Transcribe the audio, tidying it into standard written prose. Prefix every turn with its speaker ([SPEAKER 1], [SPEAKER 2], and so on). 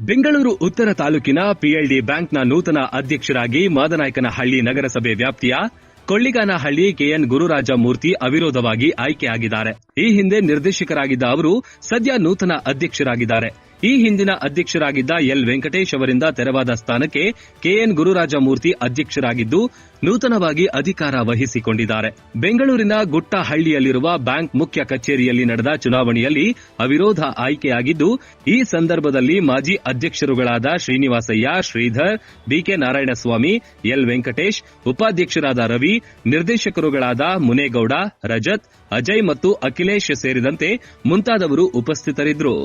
[SPEAKER 1] ಬೆಂಗಳೂರು ಉತ್ತರ ತಾಲೂಕಿನ ಪಿಎಲ್ಡಿ ಬ್ಯಾಂಕ್ನ ನೂತನ ಅಧ್ಯಕ್ಷರಾಗಿ ಮಾದನಾಯಕನಹಳ್ಳಿ ನಗರಸಭೆ ವ್ಯಾಪ್ತಿಯ ಕೊಳ್ಳಿಗಾನಹಳ್ಳಿ ಕೆಎನ್ ಗುರುರಾಜ ಮೂರ್ತಿ ಅವಿರೋಧವಾಗಿ ಆಯ್ಕೆಯಾಗಿದ್ದಾರೆ. ಈ ಹಿಂದೆ ನಿರ್ದೇಶಕರಾಗಿದ್ದ ಅವರು ಸದ್ಯ ನೂತನ ಅಧ್ಯಕ್ಷರಾಗಿದ್ದಾರೆ. ಈ ಹಿಂದಿನ ಅಧ್ಯಕ್ಷರಾಗಿದ್ದ ಎಲ್ ವೆಂಕಟೇಶ್ ಅವರಿಂದ ತೆರವಾದ ಸ್ಥಾನಕ್ಕೆ ಕೆಎನ್ ಗುರುರಾಜ ಮೂರ್ತಿ ಅಧ್ಯಕ್ಷರಾಗಿದ್ದು ನೂತನವಾಗಿ ಅಧಿಕಾರ ವಹಿಸಿಕೊಂಡಿದ್ದಾರೆ. ಬೆಂಗಳೂರಿನ ಗುಟ್ಟಹಳ್ಳಿಯಲ್ಲಿರುವ ಬ್ಯಾಂಕ್ ಮುಖ್ಯ ಕಚೇರಿಯಲ್ಲಿ ನಡೆದ ಚುನಾವಣೆಯಲ್ಲಿ ಅವಿರೋಧ ಆಯ್ಕೆಯಾಗಿದ್ದು, ಈ ಸಂದರ್ಭದಲ್ಲಿ ಮಾಜಿ ಅಧ್ಯಕ್ಷರುಗಳಾದ ಶ್ರೀನಿವಾಸಯ್ಯ, ಶ್ರೀಧರ್, ಬಿಕೆ ನಾರಾಯಣಸ್ವಾಮಿ, ಎಲ್ ವೆಂಕಟೇಶ್, ಉಪಾಧ್ಯಕ್ಷರಾದ ರವಿ, ನಿರ್ದೇಶಕರುಗಳಾದ ಮುನೇಗೌಡ, ರಜತ್, ಅಜಯ್ ಮತ್ತು ಅಖಿಲೇಶ್ ಸೇರಿದಂತೆ ಮುಂತಾದವರು ಉಪಸ್ಥಿತರಿದ್ದರು.